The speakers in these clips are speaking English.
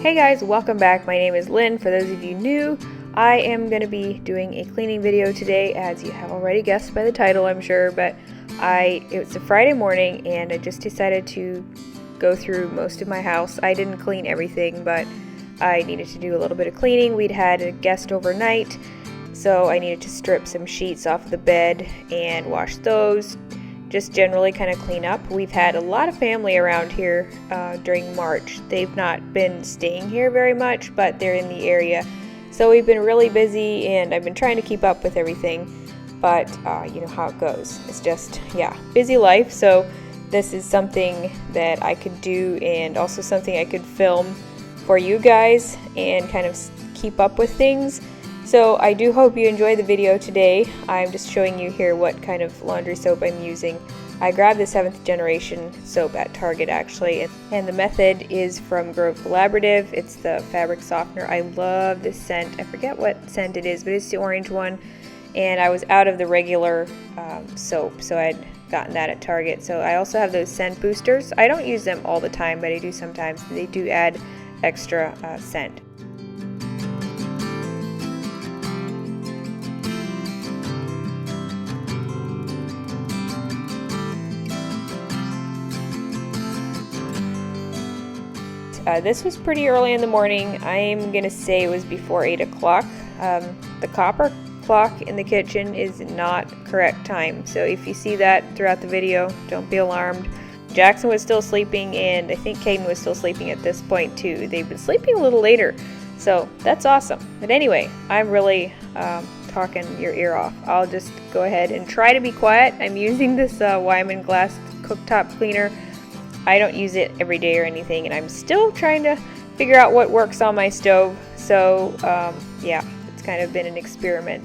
Hey guys, welcome back. My name is Lynn. For those of you new, I am going to be doing a cleaning video today, as you have already guessed by the title, I'm sure, but it's a Friday morning and I just decided to go through most of my house. I didn't clean everything, but I needed to do a little bit of cleaning. We'd had a guest overnight, so I needed to strip some sheets off the bed and wash those. Just generally kind of clean up. We've had a lot of family around here during March. They've not been staying here very much, but they're in the area. So we've been really busy and I've been trying to keep up with everything, but you know how it goes. It's just, yeah, busy life. So this is something that I could do and also something I could film for you guys and kind of keep up with things. So I do hope you enjoy the video today. I'm just showing you here what kind of laundry soap I'm using. I grabbed the 7th generation soap at Target actually, and the method is from Grove Collaborative. It's the fabric softener. I love this scent. I forget what scent it is, but it's the orange one. And I was out of the regular soap, so I'd gotten that at Target. So I also have those scent boosters. I don't use them all the time, but I do sometimes. They do add extra scent. This was pretty early in the morning. I'm gonna say it was before 8 o'clock. The copper clock in the kitchen is not correct time, so if you see that throughout the video, don't be alarmed. Jackson was still sleeping, and I think Caden was still sleeping at this point too. They've been sleeping a little later, so that's awesome. But anyway, I'm really talking your ear off. I'll just go ahead and try to be quiet. I'm using this Wyman glass cooktop cleaner. I don't use it every day or anything, and I'm still trying to figure out what works on my stove. So yeah, it's kind of been an experiment.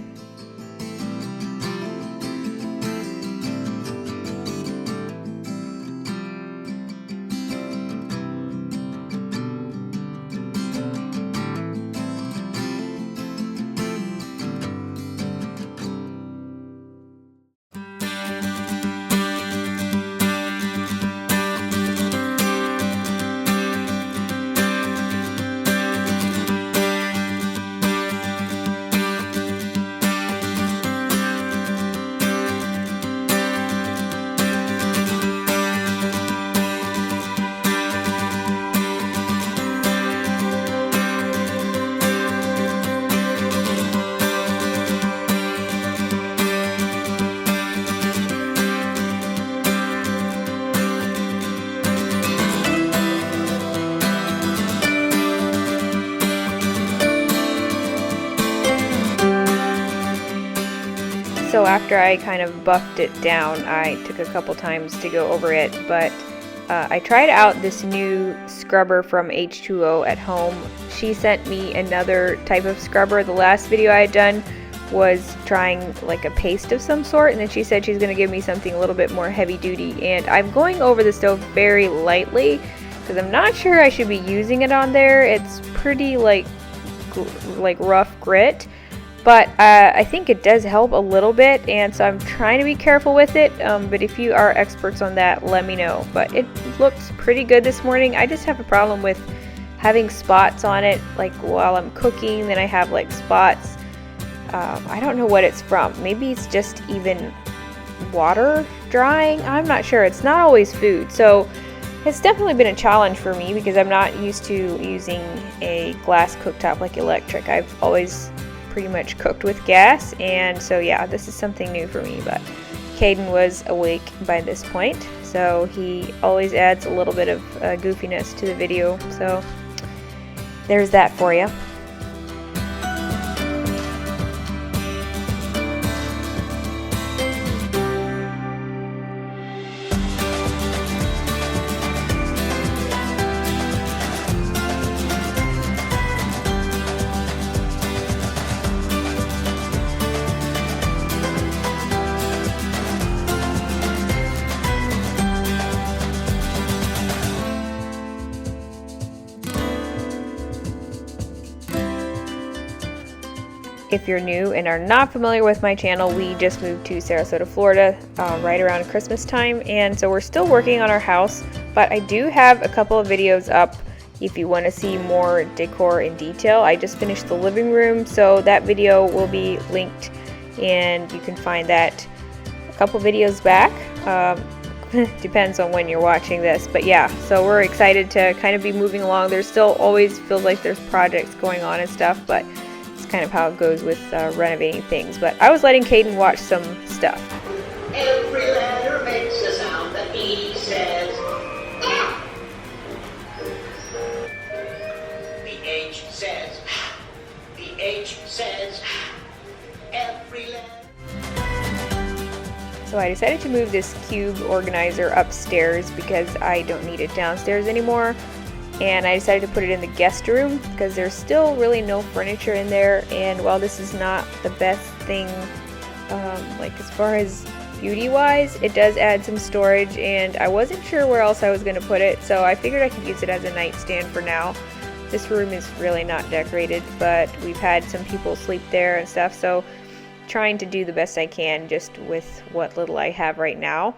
So after I kind of buffed it down, I took a couple times to go over it, but I tried out this new scrubber from H2O at home. She sent me another type of scrubber. The last video I had done was trying like a paste of some sort, and then she said she's going to give me something a little bit more heavy duty, and I'm going over the stove very lightly because I'm not sure I should be using it on there. It's pretty like rough grit. But I think it does help a little bit, and so I'm trying to be careful with it, but if you are experts on that, let me know. But it looks pretty good this morning. I just have a problem with having spots on it, like while I'm cooking, then I have like spots. I don't know what it's from. Maybe it's just even water drying. I'm not sure. It's not always food. So it's definitely been a challenge for me because I'm not used to using a glass cooktop like electric. I've always pretty much cooked with gas, and so yeah, this is something new for me. But Caden was awake by this point, so he always adds a little bit of goofiness to the video, so there's that for you. If you're new and are not familiar with my channel, we just moved to Sarasota, Florida right around Christmas time, and so we're still working on our house, but I do have a couple of videos up if you want to see more decor in detail. I just finished the living room, so that video will be linked and you can find that a couple videos back. Depends on when you're watching this, but yeah, so we're excited to kind of be moving along. There's still always feels like there's projects going on and stuff, but it's kind of how it goes with renovating things. But I was letting Caden watch some stuff. Every letter makes a sound. The E says ah. The H says ah. The H says ah. Every letter. So I decided to move this cube organizer upstairs because I don't need it downstairs anymore. And I decided to put it in the guest room because there's still really no furniture in there. And while this is not the best thing, like as far as beauty wise, it does add some storage, and I wasn't sure where else I was going to put it, so I figured I could use it as a nightstand for now. This room is really not decorated, but we've had some people sleep there and stuff, so trying to do the best I can just with what little I have right now.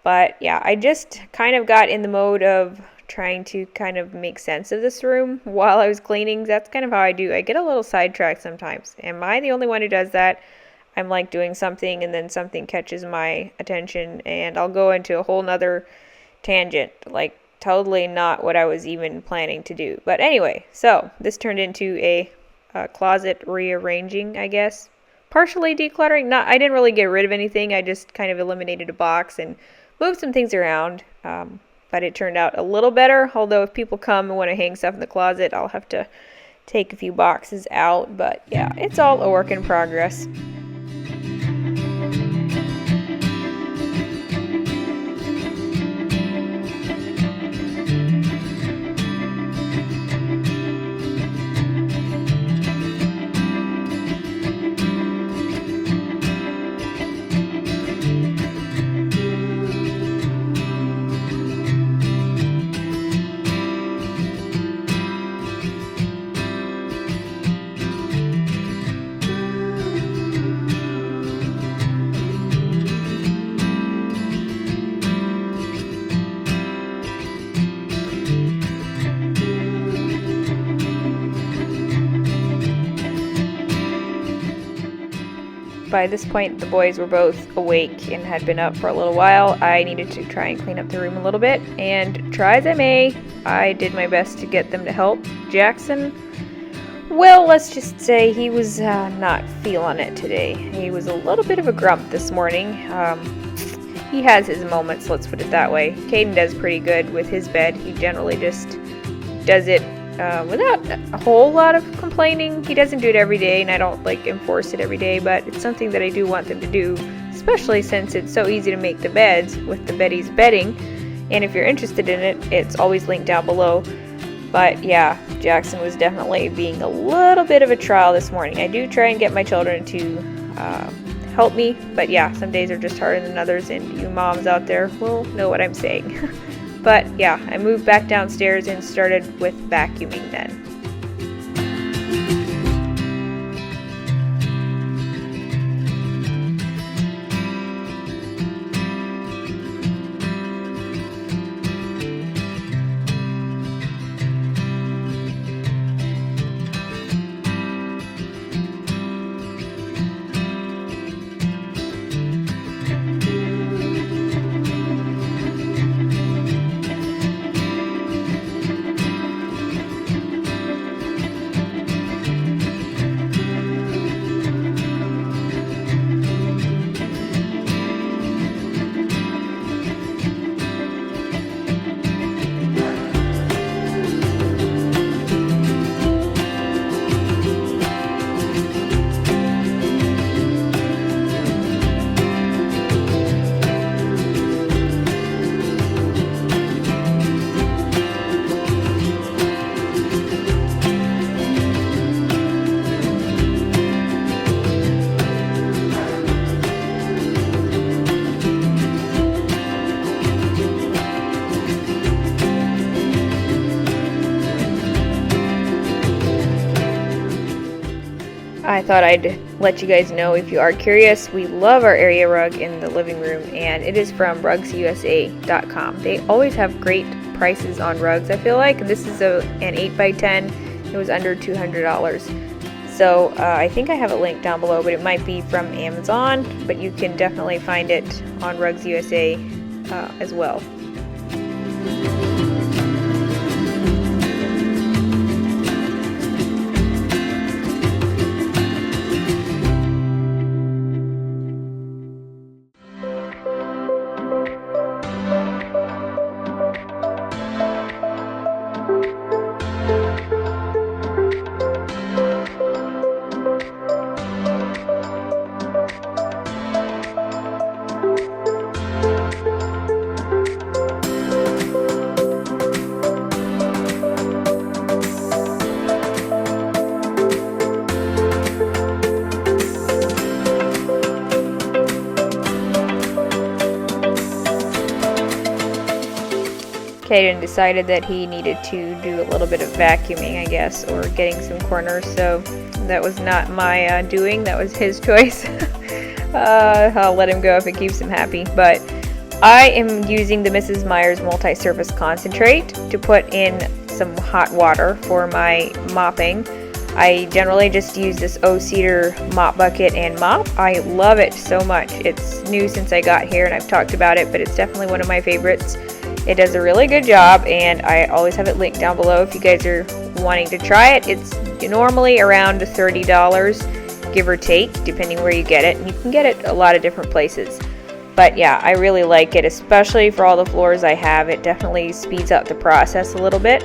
But yeah, I just kind of got in the mode of trying to kind of make sense of this room while I was cleaning. That's kind of how I do. I get a little sidetracked sometimes. Am I the only one who does that? I'm like doing something and then something catches my attention and I'll go into a whole nother tangent, like totally not what I was even planning to do. But anyway, so this turned into a closet rearranging, I guess. Partially decluttering. I didn't really get rid of anything. I just kind of eliminated a box and moved some things around. But it turned out a little better. Although if people come and want to hang stuff in the closet, I'll have to take a few boxes out. But yeah, it's all a work in progress. By this point, the boys were both awake and had been up for a little while. I needed to try and clean up the room a little bit, and try as I may, I did my best to get them to help. Jackson, well, let's just say he was not feeling it today. He was a little bit of a grump this morning. He has his moments, let's put it that way. Caden does pretty good with his bed. He generally just does it without a whole lot of complaining. He doesn't do it every day, and I don't like enforce it every day, but it's something that I do want them to do, especially since it's so easy to make the beds with the Betty's bedding. And if you're interested in it, it's always linked down below. But yeah, Jackson was definitely being a little bit of a trial this morning. I do try and get my children to help me, but yeah, some days are just harder than others, and you moms out there will know what I'm saying. But yeah, I moved back downstairs and started with vacuuming then. I thought I'd let you guys know, if you are curious, we love our area rug in the living room, and it is from rugsusa.com. They always have great prices on rugs, I feel like. This is an 8x10. It was under $200. So I think I have a link down below, but it might be from Amazon, but you can definitely find it on Rugs USA as well. Caden decided that he needed to do a little bit of vacuuming, I guess, or getting some corners, so that was not my doing, that was his choice. I'll let him go if it keeps him happy, but I am using the Mrs. Meyer's multi-surface concentrate to put in some hot water for my mopping. I generally just use this O-Cedar mop bucket and mop. I love it so much. It's new since I got here and I've talked about it, but it's definitely one of my favorites. It does a really good job, and I always have it linked down below if you guys are wanting to try it. It's normally around $30, give or take, depending where you get it. And you can get it a lot of different places. But yeah, I really like it, especially for all the floors I have. It definitely speeds up the process a little bit.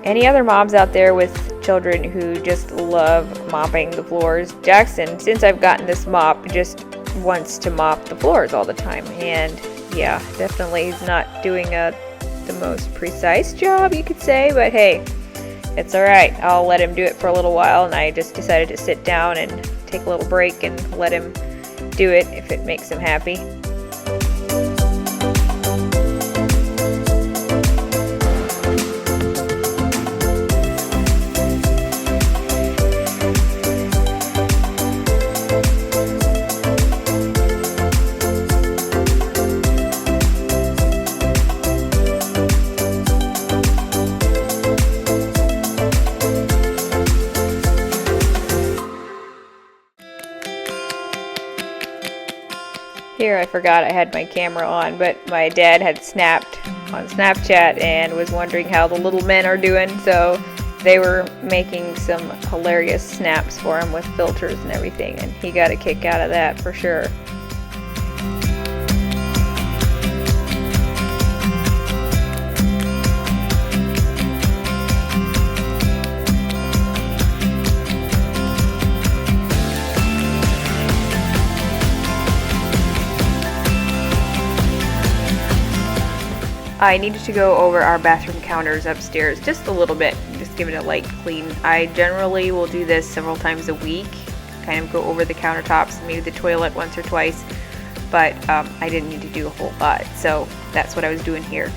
Any other moms out there with children who just love mopping the floors? Jackson, since I've gotten this mop, just wants to mop the floors all the time. And yeah, definitely he's not doing the most precise job, you could say, but hey, it's alright. I'll let him do it for a little while, and I just decided to sit down and take a little break and let him do it if it makes him happy. Here, I forgot I had my camera on, but my dad had snapped on Snapchat and was wondering how the little men are doing, so they were making some hilarious snaps for him with filters and everything, and he got a kick out of that for sure. I needed to go over our bathroom counters upstairs just a little bit, just give it a light clean. I generally will do this several times a week, kind of go over the countertops, maybe the toilet once or twice, but I didn't need to do a whole lot, so that's what I was doing here.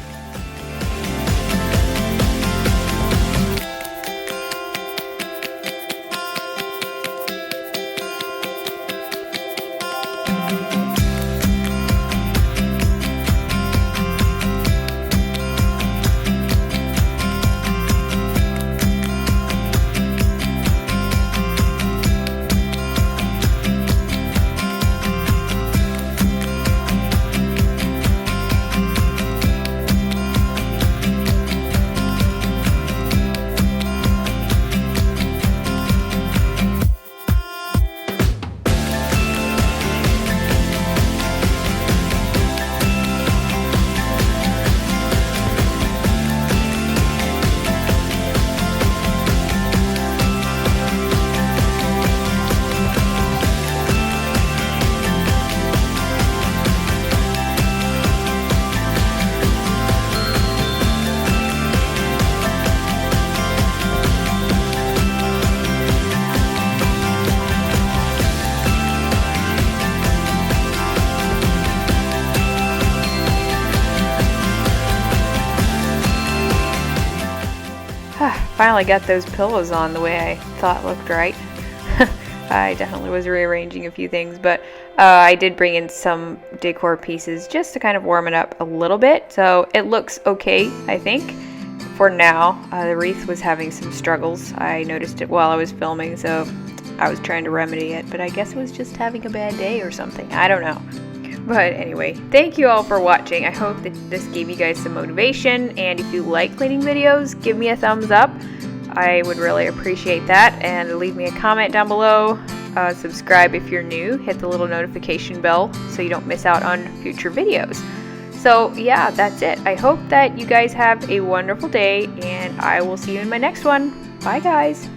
finally got those pillows on the way I thought looked right. I definitely was rearranging a few things, but I did bring in some decor pieces just to kind of warm it up a little bit. So it looks okay, I think, for now. The wreath was having some struggles. I noticed it while I was filming, so I was trying to remedy it, but I guess it was just having a bad day or something. I don't know. But anyway, thank you all for watching. I hope that this gave you guys some motivation, and if you like cleaning videos, give me a thumbs up. I would really appreciate that, and leave me a comment down below. Subscribe if you're new. Hit the little notification bell so you don't miss out on future videos. So yeah, that's it. I hope that you guys have a wonderful day, and I will see you in my next one. Bye guys!